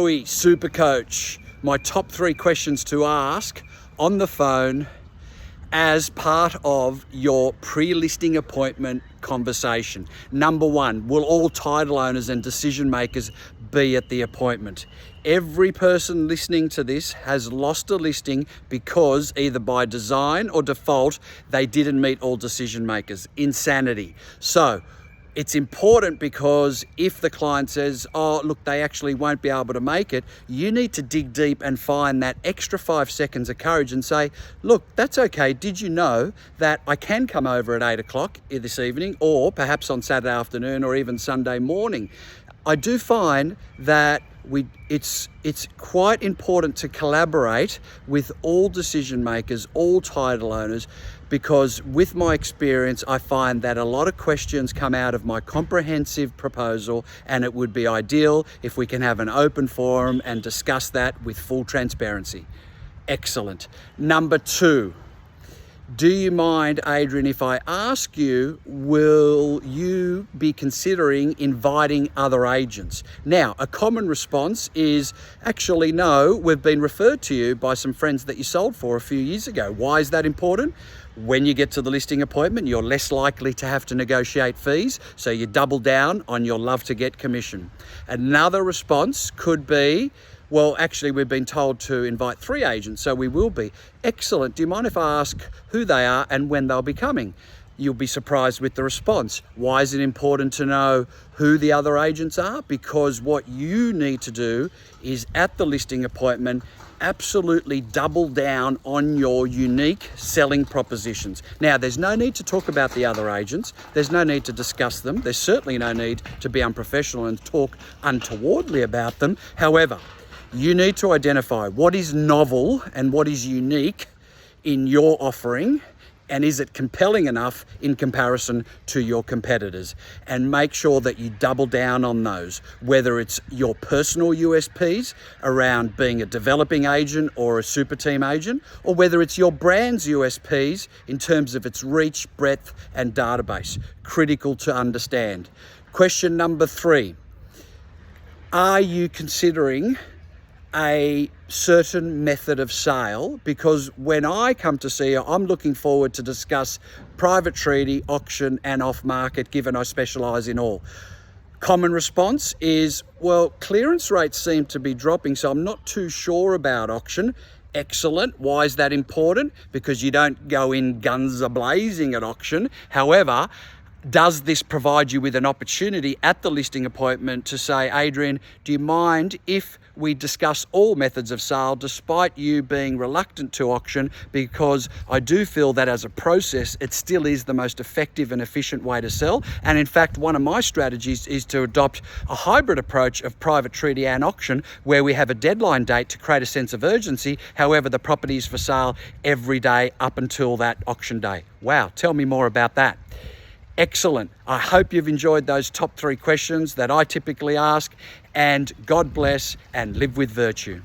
Super Coach, my top 3 questions to ask on the phone as part of your pre-listing appointment conversation. Number 1, will all title owners and decision makers be at the appointment? Every person listening to this has lost a listing because either by design or default, they didn't meet all decision makers. Insanity. So it's important because if the client says, oh, look, they actually won't be able to make it, you need to dig deep and find that extra 5 seconds of courage and say, look, that's okay. Did you know that I can come over at 8 o'clock this evening, or perhaps on Saturday afternoon, or even Sunday morning? I do find that it's quite important to collaborate with all decision makers, all title owners, because with my experience, I find that a lot of questions come out of my comprehensive proposal, and it would be ideal if we can have an open forum and discuss that with full transparency. Excellent. Number 2, do you mind, Adrian, if I ask you, will you be considering inviting other agents? Now, a common response is, actually, no, we've been referred to you by some friends that you sold for a few years ago. Why is that important? When you get to the listing appointment, you're less likely to have to negotiate fees, so you double down on your love to get commission. Another response could be, well, actually, we've been told to invite 3 agents, so we will be. Excellent. Do you mind if I ask who they are and when they'll be coming? You'll be surprised with the response. Why is it important to know who the other agents are? Because what you need to do is, at the listing appointment, absolutely double down on your unique selling propositions. Now, there's no need to talk about the other agents. There's no need to discuss them. There's certainly no need to be unprofessional and talk untowardly about them. However, you need to identify what is novel and what is unique in your offering, and is it compelling enough in comparison to your competitors? And make sure that you double down on those, whether it's your personal USPs around being a developing agent or a super team agent, or whether it's your brand's USPs in terms of its reach, breadth, and database. Critical to understand. Question number 3, are you considering a certain method of sale? Because when I come to see you, I'm looking forward to discuss private treaty, auction, and off-market, given I specialise in all. Common response is, well, clearance rates seem to be dropping, so I'm not too sure about auction. Excellent. Why is that important? Because you don't go in guns a-blazing at auction. However, does this provide you with an opportunity at the listing appointment to say, Adrian, do you mind if we discuss all methods of sale despite you being reluctant to auction? Because I do feel that as a process, it still is the most effective and efficient way to sell. And in fact, one of my strategies is to adopt a hybrid approach of private treaty and auction, where we have a deadline date to create a sense of urgency. However, the property is for sale every day up until that auction day. Wow, tell me more about that. Excellent. I hope you've enjoyed those top 3 questions that I typically ask, and God bless and live with virtue.